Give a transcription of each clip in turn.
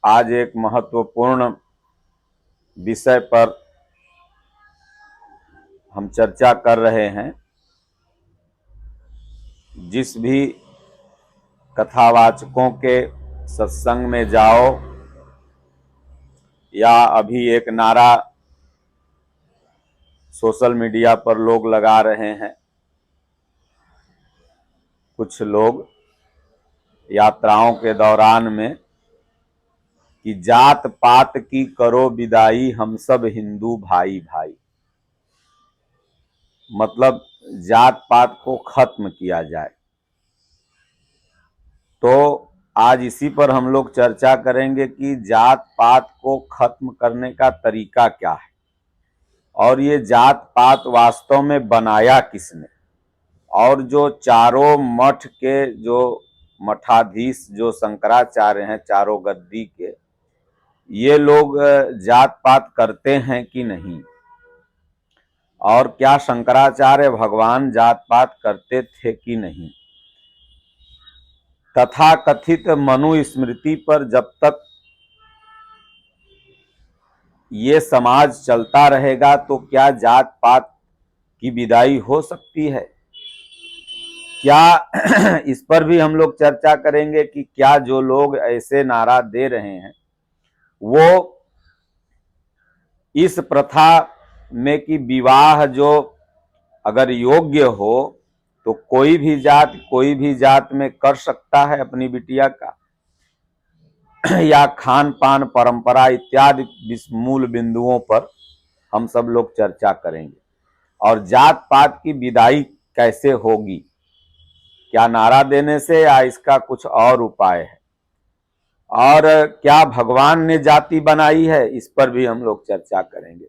आज एक महत्वपूर्ण विषय पर हम चर्चा कर रहे हैं। जिस भी कथावाचकों के सत्संग में जाओ या अभी एक नारा सोशल मीडिया पर लोग लगा रहे हैं, कुछ लोग यात्राओं के दौरान में, कि जात पात की करो विदाई, हम सब हिंदू भाई भाई। मतलब जात पात को खत्म किया जाए। तो आज इसी पर हम लोग चर्चा करेंगे कि जात पात को खत्म करने का तरीका क्या है और ये जात पात वास्तव में बनाया किसने, और जो चारों मठ के जो मठाधीश जो शंकराचार्य हैं, चारों गद्दी के, ये लोग जात पात करते हैं कि नहीं, और क्या शंकराचार्य भगवान जात पात करते थे कि नहीं। तथा कथित मनुस्मृति पर जब तक ये समाज चलता रहेगा तो क्या जात पात की विदाई हो सकती है? क्या इस पर भी हम लोग चर्चा करेंगे कि क्या जो लोग ऐसे नारा दे रहे हैं वो इस प्रथा में कि विवाह जो अगर योग्य हो तो कोई भी जात में कर सकता है अपनी बिटिया का, या खान पान परंपरा इत्यादि मूल बिंदुओं पर हम सब लोग चर्चा करेंगे। और जात पात की विदाई कैसे होगी, क्या नारा देने से या इसका कुछ और उपाय है, और क्या भगवान ने जाति बनाई है, इस पर भी हम लोग चर्चा करेंगे।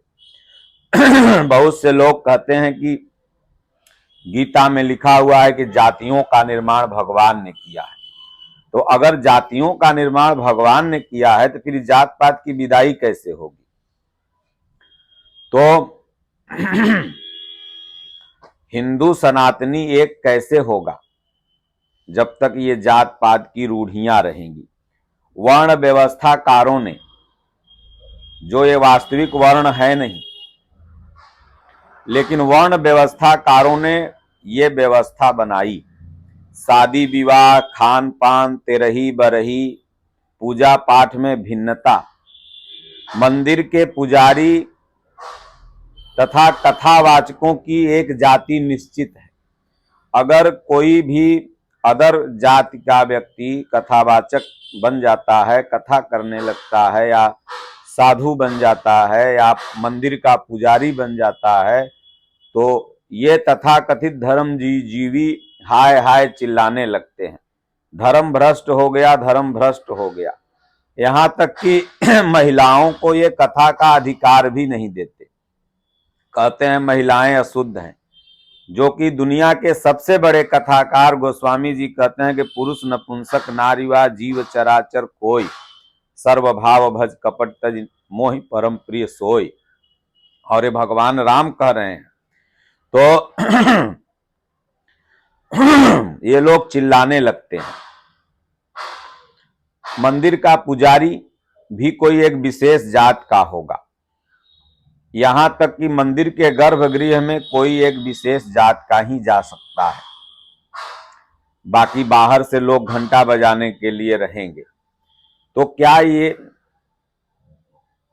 बहुत से लोग कहते हैं कि गीता में लिखा हुआ है कि जातियों का निर्माण भगवान ने किया है। तो अगर जातियों का निर्माण भगवान ने किया है तो फिर जात पात की विदाई कैसे होगी? तो हिंदू सनातनी एक कैसे होगा जब तक ये जात पात की रूढ़ियां रहेंगी। वर्ण व्यवस्थाकारों ने, जो ये वास्तविक वर्ण है नहीं, लेकिन वर्ण व्यवस्थाकारों ने ये व्यवस्था बनाई। शादी विवाह, खान पान, तेरही बरही, पूजा पाठ में भिन्नता, मंदिर के पुजारी तथा कथावाचकों की एक जाति निश्चित है। अगर कोई भी अदर जाति का व्यक्ति कथावाचक बन जाता है, कथा करने लगता है, या साधु बन जाता है, या मंदिर का पुजारी बन जाता है, तो ये तथाकथित धर्म जीवी हाय हाय चिल्लाने लगते हैं, धर्म भ्रष्ट हो गया, धर्म भ्रष्ट हो गया। यहां तक कि महिलाओं को ये कथा का अधिकार भी नहीं देते। कहते हैं महिलाएं अशुद्ध हैं, जो कि दुनिया के सबसे बड़े कथाकार गोस्वामी जी कहते हैं कि पुरुष नपुंसक नारीवा जीव चराचर कोई, सर्वभाव भज कपट तज मोहि परम प्रिय सोई। और ये भगवान राम कह रहे हैं। तो ये लोग चिल्लाने लगते हैं। मंदिर का पुजारी भी कोई एक विशेष जात का होगा, यहां तक कि मंदिर के गर्भगृह में कोई एक विशेष जात का ही जा सकता है, बाकी बाहर से लोग घंटा बजाने के लिए रहेंगे। तो क्या ये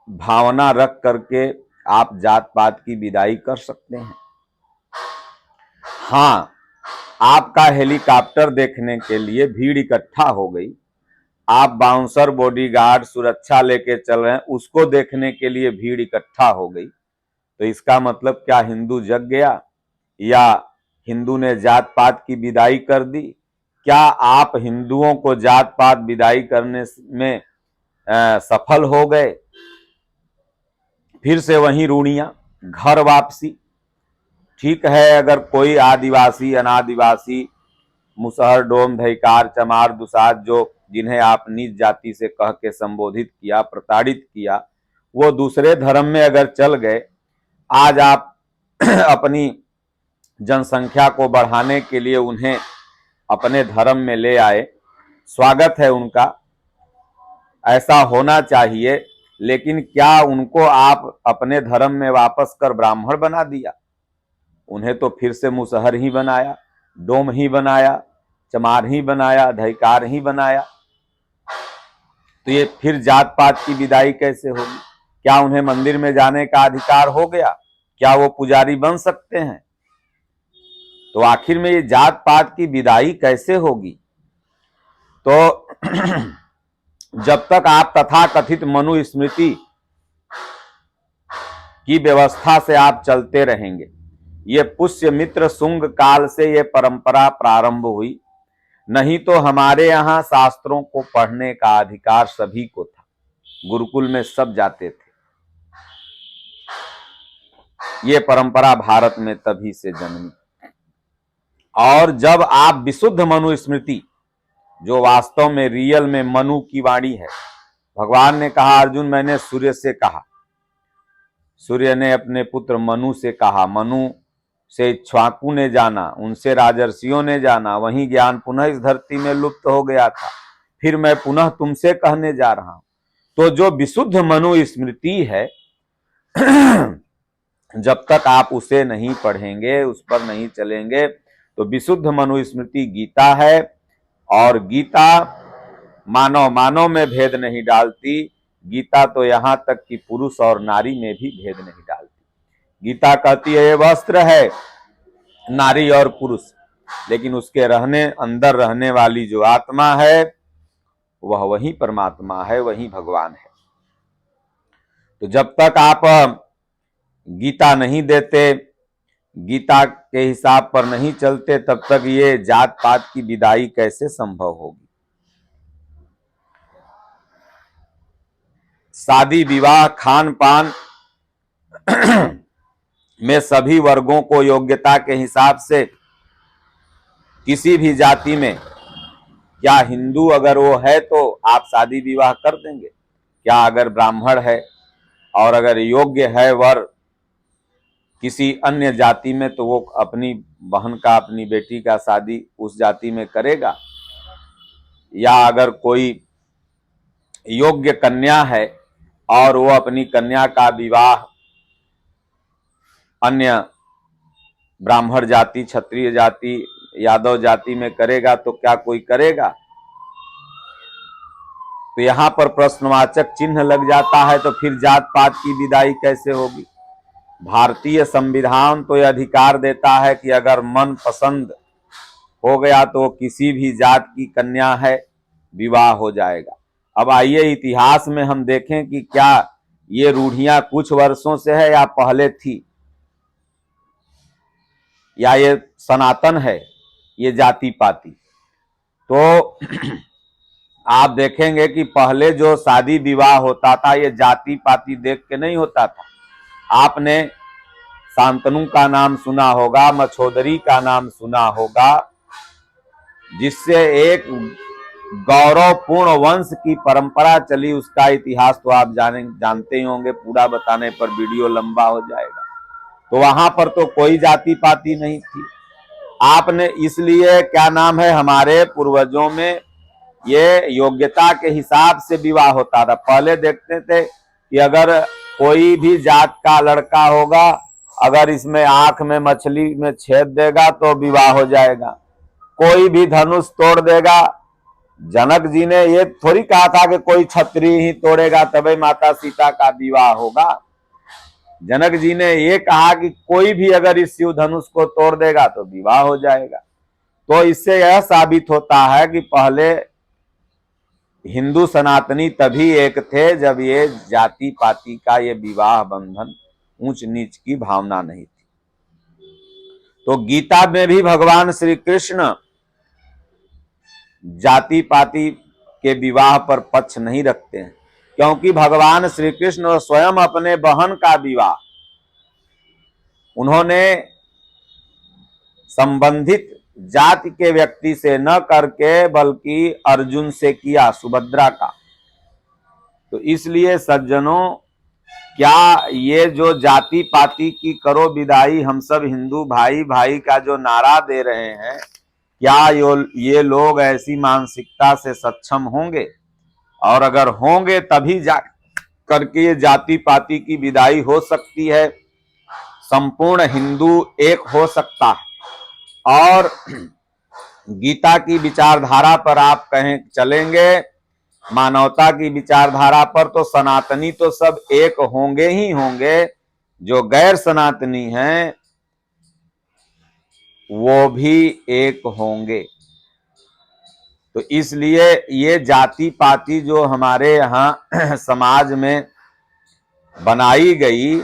भावना रख करके आप जात पात की विदाई कर सकते हैं? हां, आपका हेलीकॉप्टर देखने के लिए भीड़ इकट्ठा हो गई, आप बाउंसर बॉडीगार्ड सुरक्षा लेके चल रहे हैं, उसको देखने के लिए भीड़ इकट्ठा हो गई, तो इसका मतलब क्या हिंदू जग गया, या हिंदू ने जात पात की विदाई कर दी? क्या आप हिंदुओं को जात पात विदाई करने में सफल हो गए? फिर से वही रूढ़ियां, घर वापसी। ठीक है, अगर कोई आदिवासी, अनादिवासी, मुसहर, डोम, धैकार, चमार, दुसाद, जो जिन्हें आप नीच जाति से कह के संबोधित किया, प्रताड़ित किया, वो दूसरे धर्म में अगर चल गए, आज आप अपनी जनसंख्या को बढ़ाने के लिए उन्हें अपने धर्म में ले आए, स्वागत है उनका। ऐसा होना चाहिए, लेकिन क्या उनको आप अपने धर्म में वापस कर ब्राह्मण बना दिया? उन्हें तो फिर से मुसहर ही बनाया, डोम ही बनाया, चमार ही बनाया, अधिकार ही बनाया। तो ये फिर जात पात की विदाई कैसे होगी? क्या उन्हें मंदिर में जाने का अधिकार हो गया? क्या वो पुजारी बन सकते हैं? तो आखिर में ये जात पात की विदाई कैसे होगी? तो जब तक आप तथाकथित मनुस्मृति की व्यवस्था से आप चलते रहेंगे, ये पुष्य मित्र शुंग काल से ये परंपरा प्रारंभ हुई। नहीं तो हमारे यहाँ शास्त्रों को पढ़ने का अधिकार सभी को था, गुरुकुल में सब जाते थे। ये परंपरा भारत में तभी से जन्मी। और जब आप विशुद्ध मनुस्मृति, जो वास्तव में रियल में मनु की वाणी है, भगवान ने कहा अर्जुन मैंने सूर्य से कहा, सूर्य ने अपने पुत्र मनु से कहा, मनु से इक्ष्वाकु ने जाना, उनसे राजर्षियों ने जाना, वही ज्ञान पुनः इस धरती में लुप्त हो गया था, फिर मैं पुनः तुमसे कहने जा रहा हूं। तो जो विशुद्ध मनुस्मृति है, जब तक आप उसे नहीं पढ़ेंगे, उस पर नहीं चलेंगे, तो विशुद्ध मनुस्मृति गीता है, और गीता मानव मानव में भेद नहीं डालती। गीता तो यहां तक कि पुरुष और नारी में भी भेद नहीं डालती। गीता कहती है ये वस्त्र है नारी और पुरुष, लेकिन उसके अंदर रहने वाली जो आत्मा है वह वही परमात्मा है, वही भगवान है। तो जब तक आप गीता नहीं देते, गीता के हिसाब पर नहीं चलते, तब तक ये जात पात की विदाई कैसे संभव होगी? शादी विवाह खान पान में सभी वर्गों को योग्यता के हिसाब से किसी भी जाति में, क्या हिंदू अगर वो है तो आप शादी विवाह कर देंगे? क्या अगर ब्राह्मण है और अगर योग्य है वर किसी अन्य जाति में, तो वो अपनी बहन का, अपनी बेटी का शादी उस जाति में करेगा? या अगर कोई योग्य कन्या है और वो अपनी कन्या का विवाह अन्य ब्राह्मण जाति, क्षत्रिय जाति, यादव जाति में करेगा, तो क्या कोई करेगा? तो यहां पर प्रश्नवाचक चिन्ह लग जाता है। तो फिर जात पात की विदाई कैसे होगी? भारतीय संविधान तो यह अधिकार देता है कि अगर मन पसंद हो गया तो किसी भी जात की कन्या है, विवाह हो जाएगा। अब आइए इतिहास में हम देखें कि क्या ये रूढ़ियां कुछ वर्षों से है या पहले थी, या ये सनातन है ये जाति पाति। तो आप देखेंगे कि पहले जो शादी विवाह होता था ये जाति पाति देख के नहीं होता था। आपने शांतनु का नाम सुना होगा, मछोदरी का नाम सुना होगा, जिससे एक गौरवपूर्ण वंश की परंपरा चली। उसका इतिहास तो आप जानते ही होंगे, पूरा बताने पर वीडियो लंबा हो जाएगा। तो वहां पर तो कोई जाति पाति नहीं थी। आपने इसलिए क्या नाम है, हमारे पूर्वजों में ये योग्यता के हिसाब से विवाह होता था। पहले देखते थे कि अगर कोई भी जात का लड़का होगा, अगर इसमें आंख में मछली में छेद देगा तो विवाह हो जाएगा, कोई भी धनुष तोड़ देगा। जनक जी ने ये थोड़ी कहा था कि कोई क्षत्रिय ही तोड़ेगा तभी माता सीता का विवाह होगा। जनक जी ने ये कहा कि कोई भी अगर इस शिव धनुष को तोड़ देगा तो विवाह हो जाएगा। तो इससे यह साबित होता है कि पहले हिंदू सनातनी तभी एक थे जब ये जाति पाति का ये विवाह बंधन, ऊंच नीच की भावना नहीं थी। तो गीता में भी भगवान श्री कृष्ण जाति पाति के विवाह पर पक्ष नहीं रखते हैं, क्योंकि भगवान श्री कृष्ण स्वयं अपने बहन का विवाह उन्होंने संबंधित जाति के व्यक्ति से न करके बल्कि अर्जुन से किया, सुभद्रा का। तो इसलिए सज्जनों, क्या ये जो जाति पाति की करो विदाई, हम सब हिंदू भाई भाई का जो नारा दे रहे हैं, क्या ये लोग ऐसी मानसिकता से सक्षम होंगे? और अगर होंगे तभी जा करके ये जाति पाति की विदाई हो सकती है, संपूर्ण हिंदू एक हो सकता है। और गीता की विचारधारा पर आप कहें चलेंगे, मानवता की विचारधारा पर, तो सनातनी तो सब एक होंगे ही होंगे, जो गैर सनातनी हैं वो भी एक होंगे। तो इसलिए ये जाति पाति जो हमारे यहाँ समाज में बनाई गई,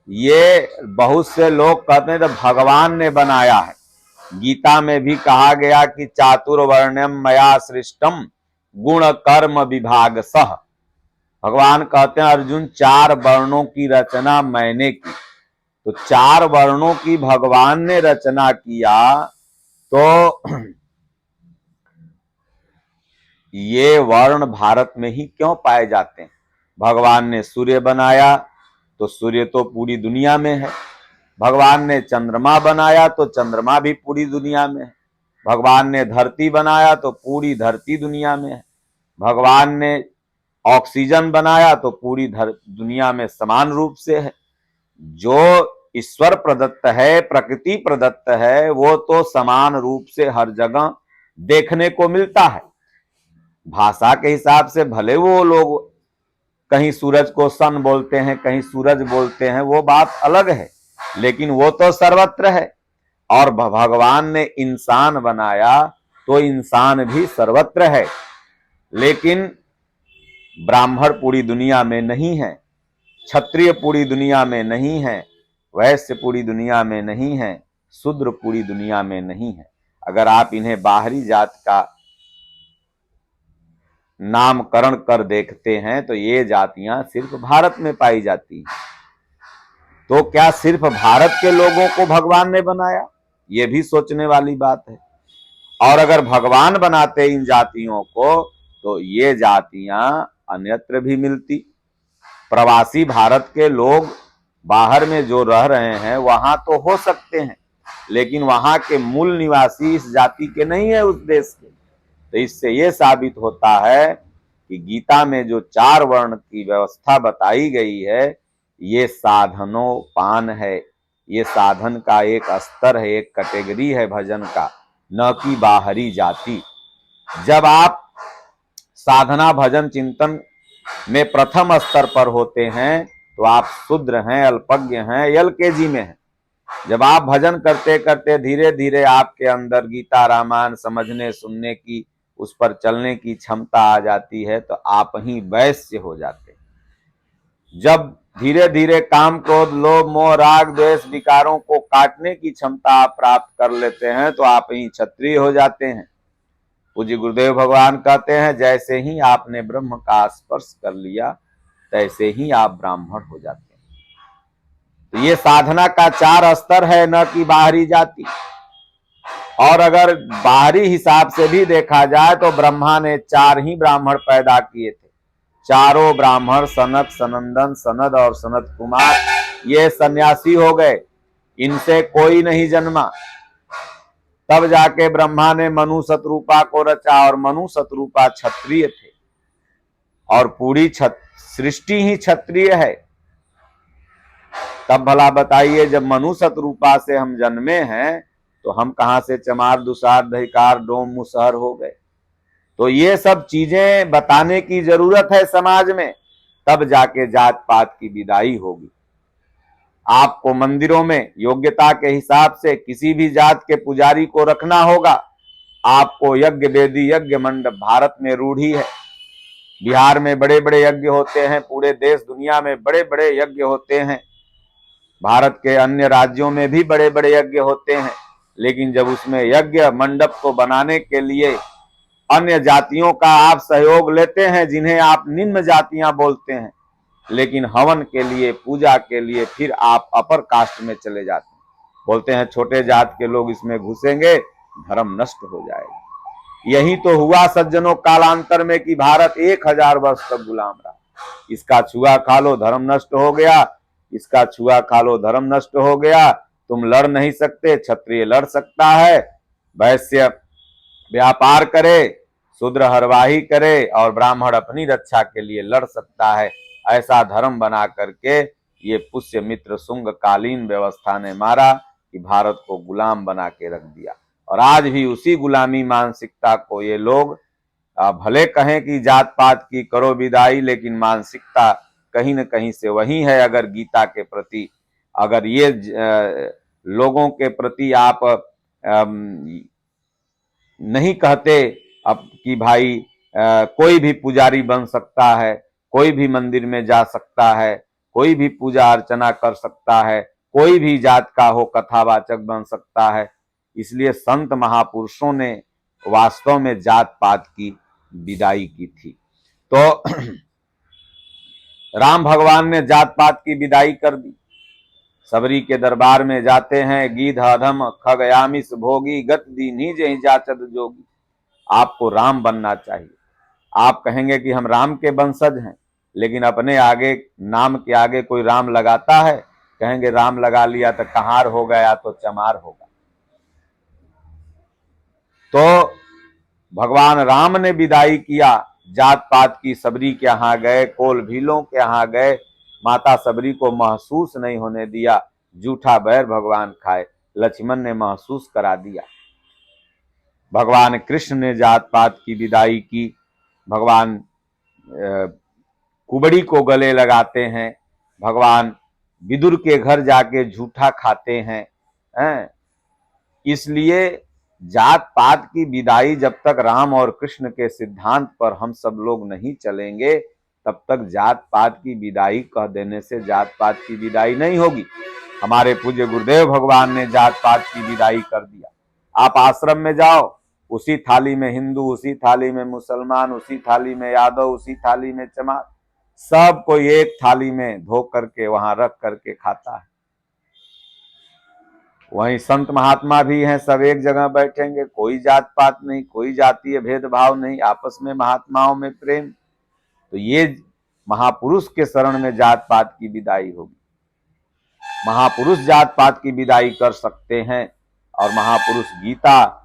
ये बहुत से लोग कहते हैं तो भगवान ने बनाया है। गीता में भी कहा गया कि चातुर्वर्ण्यम मया सृष्टम गुण कर्म विभाग सह। भगवान कहते हैं अर्जुन, 4 वर्णों की रचना मैंने की। तो 4 वर्णों की भगवान ने रचना किया, तो ये वर्ण भारत में ही क्यों पाए जाते हैं? भगवान ने सूर्य बनाया तो सूर्य तो पूरी दुनिया में है, भगवान ने चंद्रमा बनाया तो चंद्रमा भी पूरी दुनिया में है, भगवान ने धरती बनाया तो पूरी धरती दुनिया में है, भगवान ने ऑक्सीजन बनाया तो पूरी दुनिया में समान रूप से है। जो ईश्वर प्रदत्त है, प्रकृति प्रदत्त है, वो तो समान रूप से हर जगह देखने को मिलता है। भाषा के हिसाब से भले वो लोग कहीं सूरज को सन बोलते हैं, कहीं सूरज बोलते हैं, वो बात अलग है, लेकिन वो तो सर्वत्र है। और भगवान ने इंसान बनाया तो इंसान भी सर्वत्र है, लेकिन ब्राह्मण पूरी दुनिया में नहीं है, क्षत्रिय पूरी दुनिया में नहीं है, वैश्य पूरी दुनिया में नहीं है, शूद्र पूरी दुनिया में नहीं है। अगर आप इन्हें बाहरी जात का नामकरण कर देखते हैं तो ये जातियां सिर्फ भारत में पाई जाती हैं। तो क्या सिर्फ भारत के लोगों को भगवान ने बनाया? ये भी सोचने वाली बात है। और अगर भगवान बनाते इन जातियों को तो ये जातियां अन्यत्र भी मिलती। प्रवासी भारत के लोग बाहर में जो रह रहे हैं वहां तो हो सकते हैं, लेकिन वहां के मूल निवासी इस जाति के नहीं है, उस देश के। तो इससे यह साबित होता है कि गीता में जो 4 वर्ण की व्यवस्था बताई गई है, ये साधनोपान है, ये साधन का एक स्तर है, एक कैटेगरी है भजन का, न कि बाहरी जाति। जब आप साधना भजन चिंतन में प्रथम स्तर पर होते हैं तो आप शूद्र हैं, अल्पज्ञ हैं, एलकेजी में हैं। जब आप भजन करते करते धीरे धीरे आपके अंदर गीता रामायण समझने सुनने की, उस पर चलने की क्षमता आ जाती है तो आप ही वैश्य हो जाते हैं। जब धीरे धीरे काम क्रोध लोभ मोह राग द्वेष विकारों को काटने की क्षमता आप प्राप्त कर लेते हैं तो आप ही क्षत्रिय हो जाते हैं। पूज्य गुरुदेव भगवान कहते हैं, जैसे ही आपने ब्रह्म का स्पर्श कर लिया तैसे ही आप ब्राह्मण हो जाते हैं। तो ये साधना का 4 स्तर है, न कि बाहरी जाति। और अगर बाहरी हिसाब से भी देखा जाए तो ब्रह्मा ने 4 ही ब्राह्मण पैदा किए थे। चारों ब्राह्मण सनक, सनंदन, सनद और सनत कुमार ये सन्यासी हो गए, इनसे कोई नहीं जन्मा। तब जाके ब्रह्मा ने मनु शतरूपा को रचा, और मनु शतरूपा क्षत्रिय थे, और पूरी सृष्टि ही क्षत्रिय है। तब भला बताइए, जब मनु शतरूपा से हम जन्मे हैं तो हम कहां से चमार दुसार दहिकार डोम मुसहर हो गए? तो ये सब चीजें बताने की जरूरत है समाज में, तब जाके जात पात की विदाई होगी। आपको मंदिरों में योग्यता के हिसाब से किसी भी जात के पुजारी को रखना होगा। आपको यज्ञ वेदी यज्ञ मंडप भारत में रूढ़ी है। बिहार में बड़े बड़े यज्ञ होते हैं, पूरे देश दुनिया में बड़े बड़े यज्ञ होते हैं, भारत के अन्य राज्यों में भी बड़े बड़े यज्ञ होते हैं। लेकिन जब उसमें यज्ञ मंडप को बनाने के लिए अन्य जातियों का आप सहयोग लेते हैं, जिन्हें आप निम्न जातियां बोलते हैं, लेकिन हवन के लिए पूजा के लिए फिर आप अपर कास्ट में चले जाते हैं, बोलते हैं छोटे जात के लोग इसमें घुसेंगे, धर्म नष्ट हो जाएगा। यही तो हुआ सज्जनों कालांतर में कि भारत 1000 वर्ष तक गुलाम रहा। इसका छुआ खा लो धर्म नष्ट हो गया, इसका छुआ खा लो धर्म नष्ट हो गया। तुम लड़ नहीं सकते, क्षत्रिय लड़ सकता है, वैश्य व्यापार करे, शूद्र हरवाही करे और ब्राह्मण अपनी रक्षा के लिए लड़ सकता है, ऐसा धर्म बना करके ये पुष्य मित्र शुंग कालीन व्यवस्था ने मारा कि भारत को गुलाम बना के रख दिया। और आज भी उसी गुलामी मानसिकता को ये लोग भले कहें कि जात पात की करो विदाई, लेकिन मानसिकता कहीं न कहीं से वही है। अगर गीता के प्रति, अगर ये लोगों के प्रति आप नहीं कहते अब कि भाई कोई भी पुजारी बन सकता है, कोई भी मंदिर में जा सकता है, कोई भी पूजा अर्चना कर सकता है, कोई भी जात का हो कथावाचक बन सकता है, इसलिए संत महापुरुषों ने वास्तव में जात पात की विदाई की थी। तो राम भगवान ने जात पात की विदाई कर दी। सबरी के दरबार में जाते हैं, गीध अधम खगयामिस भोगी गत दीन्ही जहि जाचद जोगी। आपको राम बनना चाहिए। आप कहेंगे कि हम राम के वंशज हैं, लेकिन अपने आगे नाम के आगे कोई राम लगाता है, कहेंगे राम लगा लिया तो कहार हो गया तो चमार होगा। तो भगवान राम ने विदाई किया जात पात की। सबरी के यहाँ गए, कोल भीलों के यहाँ गए, माता सबरी को महसूस नहीं होने दिया। जूठा बैर भगवान खाए, लक्ष्मण ने महसूस करा दिया। भगवान कृष्ण ने जात पात की विदाई की। भगवान कुबड़ी को गले लगाते हैं, भगवान विदुर के घर जाके झूठा खाते हैं। इसलिए जात पात की विदाई जब तक राम और कृष्ण के सिद्धांत पर हम सब लोग नहीं चलेंगे, तब तक जात पात की विदाई कह देने से जात पात की विदाई नहीं होगी। हमारे पूज्य गुरुदेव भगवान ने जात पात की विदाई कर दिया। आप आश्रम में जाओ, उसी थाली में हिंदू, उसी थाली में मुसलमान, उसी थाली में यादव, उसी थाली में चमार, सब कोई एक थाली में धो करके वहां रख करके खाता है। वहीं संत महात्मा भी हैं, सब एक जगह बैठेंगे, कोई जात पात नहीं, कोई जातीय भेदभाव नहीं, आपस में महात्माओं में प्रेम। तो ये महापुरुष के शरण में जात पात की विदाई होगी। महापुरुष जात पात की विदाई कर सकते हैं, और महापुरुष गीता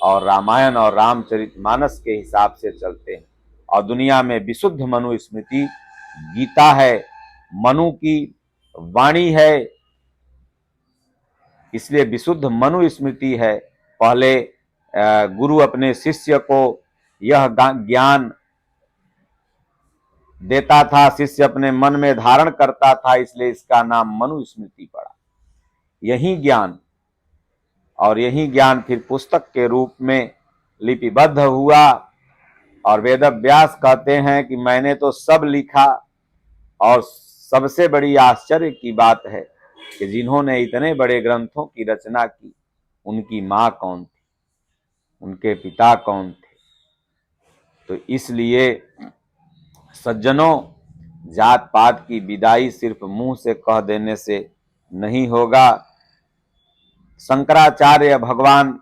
और रामायण और रामचरितमानस के हिसाब से चलते हैं। और दुनिया में विशुद्ध मनुस्मृति गीता है, मनु की वाणी है, इसलिए विशुद्ध मनुस्मृति है। पहले गुरु अपने शिष्य को यह ज्ञान देता था, शिष्य अपने मन में धारण करता था, इसलिए इसका नाम मनुस्मृति पड़ा। यही ज्ञान और यही ज्ञान फिर पुस्तक के रूप में लिपिबद्ध हुआ। और वेदव्यास कहते हैं कि मैंने तो सब लिखा, और सबसे बड़ी आश्चर्य की बात है कि जिन्होंने इतने बड़े ग्रंथों की रचना की, उनकी माँ कौन थी, उनके पिता कौन थे। तो इसलिए सज्जनों, जात पात की विदाई सिर्फ मुंह से कह देने से नहीं होगा। शंकराचार्य भगवान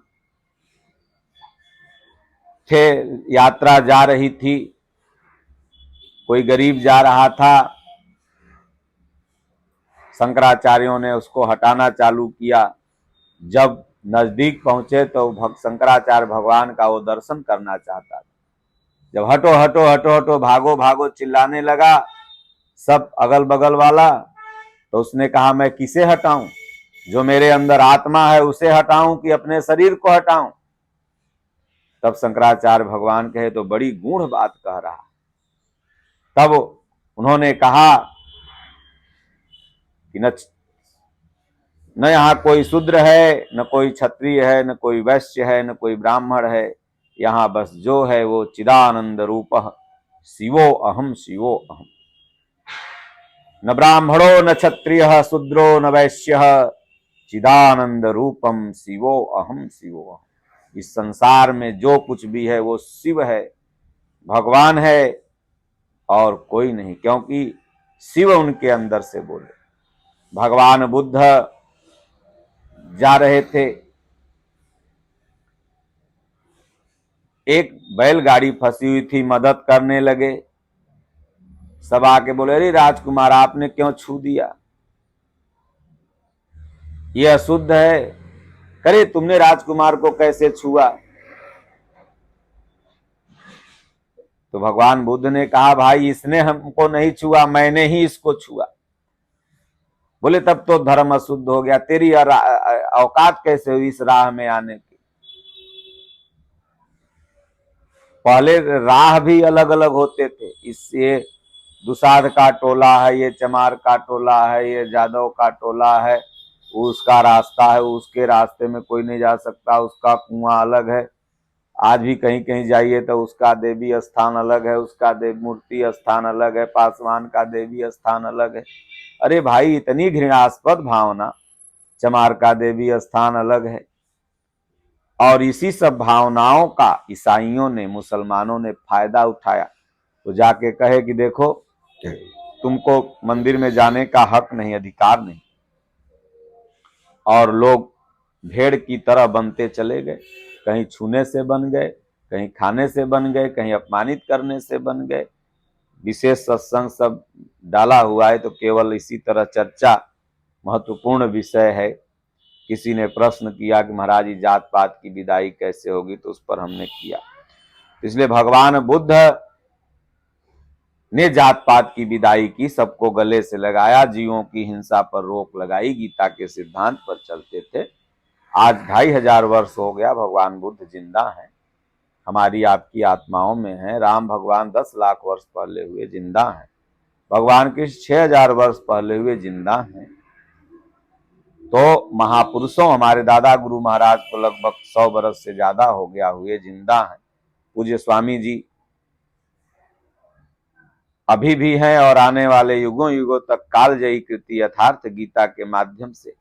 थे, यात्रा जा रही थी, कोई गरीब जा रहा था, शंकराचार्यों ने उसको हटाना चालू किया। जब नजदीक पहुंचे तो शंकराचार्य भगवान का वो दर्शन करना चाहता था। जब हटो हटो हटो हटो, भागो भागो चिल्लाने लगा सब अगल बगल वाला, तो उसने कहा मैं किसे हटाऊं, जो मेरे अंदर आत्मा है उसे हटाऊं कि अपने शरीर को हटाऊं। तब शंकराचार्य भगवान कहे तो बड़ी गूढ़ बात कह रहा। तब उन्होंने कहा कि न यहाँ कोई शूद्र है, न कोई क्षत्रिय है, न कोई वैश्य है, न कोई ब्राह्मण है, यहाँ बस जो है वो चिदानंद रूपः शिवो अहम शिवो अहम। न ब्राह्मणो न क्षत्रियः शूद्रो न वैश्यः, चिदानंद रूपम शिवो अहम शिवो अहम। इस संसार में जो कुछ भी है वो शिव है, भगवान है, और कोई नहीं, क्योंकि शिव उनके अंदर से बोले। भगवान बुद्ध जा रहे थे, एक बैलगाड़ी फंसी हुई थी, मदद करने लगे। सब आके बोले अरे राजकुमार आपने क्यों छू दिया, ये अशुद्ध है। करे तुमने राजकुमार को कैसे छुआ। तो भगवान बुद्ध ने कहा भाई इसने हमको नहीं छुआ, मैंने ही इसको छुआ। बोले तब तो धर्म अशुद्ध हो गया, तेरी औकात कैसे हुई इस राह में आने की। पहले राह भी अलग अलग होते थे, इससे दुसाध का टोला है, ये चमार का टोला है, ये जादव का टोला है, उसका रास्ता है, उसके रास्ते में कोई नहीं जा सकता, उसका कुआं अलग है। आज भी कहीं कहीं जाइए तो उसका देवी स्थान अलग है, उसका देव मूर्ति स्थान अलग है, पासवान का देवी स्थान अलग है। अरे भाई इतनी घृणास्पद भावना, चमार का देवी स्थान अलग है। और इसी सब भावनाओं का ईसाइयों ने, मुसलमानों ने फायदा उठाया। तो जाके कहे कि देखो तुमको मंदिर में जाने का हक नहीं, अधिकार नहीं। और लोग भेड़ की तरह बनते चले गए, कहीं छूने से बन गए, कहीं खाने से बन गए, कहीं अपमानित करने से बन गए। विशेष सत्संग सब डाला हुआ है तो केवल इसी तरह चर्चा महत्वपूर्ण विषय है। किसी ने प्रश्न किया कि महाराज जी जात पात की विदाई कैसे होगी, तो उस पर हमने किया। इसलिए भगवान बुद्ध ने जात पात की विदाई की, सबको गले से लगाया, जीवों की हिंसा पर रोक लगाई, गीता के सिद्धांत पर चलते थे। आज 2500 वर्ष हो गया, भगवान बुद्ध जिंदा हैं, हमारी आपकी आत्माओं में है। राम भगवान 10 लाख वर्ष पहले हुए, जिंदा हैं। भगवान कृष्ण 6000 वर्ष पहले हुए, जिंदा हैं। तो महापुरुषों, हमारे दादा गुरु महाराज को लगभग 100 वर्ष से ज्यादा हो गया हुए, जिंदा हैं। पूज्य स्वामी जी अभी भी हैं और आने वाले युगों युगों तक कालजयी कृति यथार्थ गीता के माध्यम से,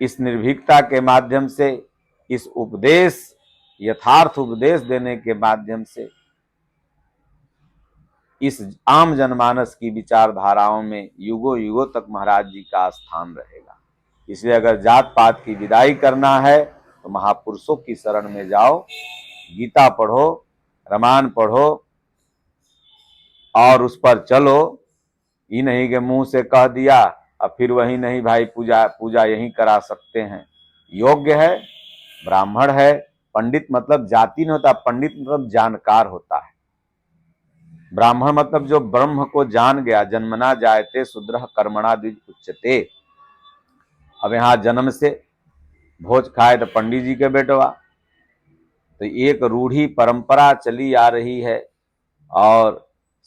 इस निर्भीकता के माध्यम से, इस उपदेश, यथार्थ उपदेश देने के माध्यम से इस आम जनमानस की विचारधाराओं में युगों युगों तक महाराज जी का स्थान रहेगा। इसलिए अगर जात पात की विदाई करना है तो महापुरुषों की शरण में जाओ, गीता पढ़ो, रामायण पढ़ो और उस पर चलो। ये नहीं कि मुंह से कह दिया अब फिर वही नहीं भाई पूजा यहीं करा सकते हैं। योग्य है, ब्राह्मण है, पंडित मतलब जाति नहीं होता, पंडित मतलब जानकार होता है। ब्राह्मण मतलब जो ब्रह्म को जान गया, जन्मना जायते शूद्रः कर्मणा द्विज उच्यते। अब यहाँ जन्म से भोज खाए तो पंडित जी के बेटवा, तो एक रूढ़ी परंपरा चली आ रही है और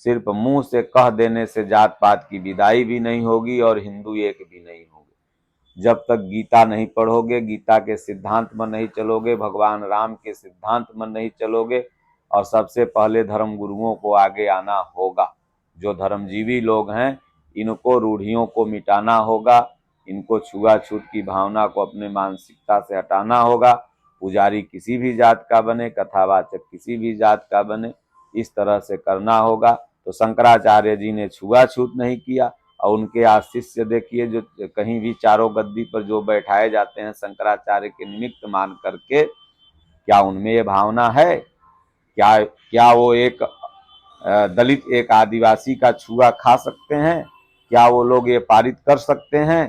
सिर्फ मुंह से कह देने से जात पात की विदाई भी नहीं होगी और हिंदू एक भी नहीं होंगे। जब तक गीता नहीं पढ़ोगे, गीता के सिद्धांत में नहीं चलोगे, भगवान राम के सिद्धांत में नहीं चलोगे, और सबसे पहले धर्म गुरुओं को आगे आना होगा। जो धर्मजीवी लोग हैं इनको रूढ़ियों को मिटाना होगा, इनको छुआछूत की भावना को अपने मानसिकता से हटाना होगा। पुजारी किसी भी जात का बने, कथावाचक किसी भी जात का बने, इस तरह से करना होगा। तो शंकराचार्य जी ने छुआछूत नहीं किया और उनके शिष्य देखिए जो कहीं भी चारों गद्दी पर जो बैठाए जाते हैं शंकराचार्य के निमित्त मान करके, क्या उनमें ये भावना है? क्या वो एक दलित एक आदिवासी का छुआ खा सकते हैं? क्या वो लोग ये पारित कर सकते हैं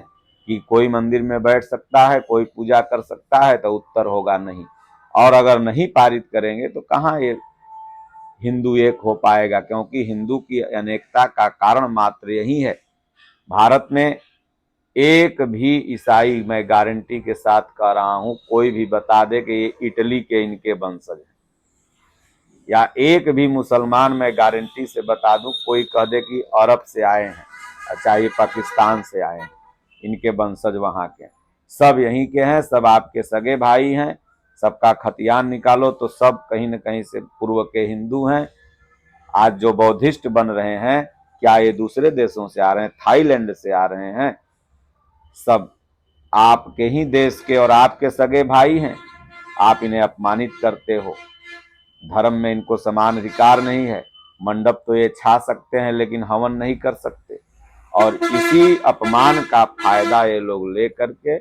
कि कोई मंदिर में बैठ सकता है, कोई पूजा कर सकता है? तो उत्तर होगा नहीं। और अगर नहीं पारित करेंगे तो कहाँ ये हिंदू एक हो पाएगा? क्योंकि हिंदू की अनेकता का कारण मात्र यही है। भारत में एक भी ईसाई, मैं गारंटी के साथ कह रहा हूं, कोई भी बता दे कि ये इटली के इनके वंशज हैं, या एक भी मुसलमान मैं गारंटी से बता दूं कोई कह दे कि अरब से आए हैं, अच्छा ये पाकिस्तान से आए हैं, इनके वंशज वहां के, सब यहीं के हैं, सब आपके सगे भाई हैं। सबका खतियान निकालो तो सब कहीं न कहीं से पूर्व के हिंदू हैं। आज जो बौद्धिस्ट बन रहे हैं, क्या ये दूसरे देशों से आ रहे हैं? थाईलैंड से आ रहे हैं? सब आपके ही देश के और आपके सगे भाई हैं। आप इन्हें अपमानित करते हो। धर्म में इनको समान अधिकार नहीं है। मंडप तो ये छा सकते हैं लेकिन हवन नहीं कर सकते, और इसी अपमान का फायदा ये लोग ले करके,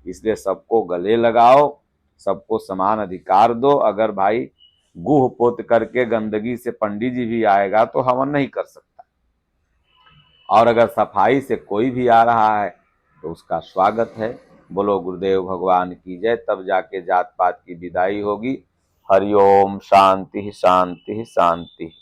इसलिए सबको गले लगाओ, सबको समान अधिकार दो। अगर भाई गुह पोत करके गंदगी से पंडित जी भी आएगा तो हवन नहीं कर सकता, और अगर सफाई से कोई भी आ रहा है तो उसका स्वागत है। बोलो गुरुदेव भगवान की जय। तब जाके जात पात की विदाई होगी। हरि ओम। शांति शांति शांति।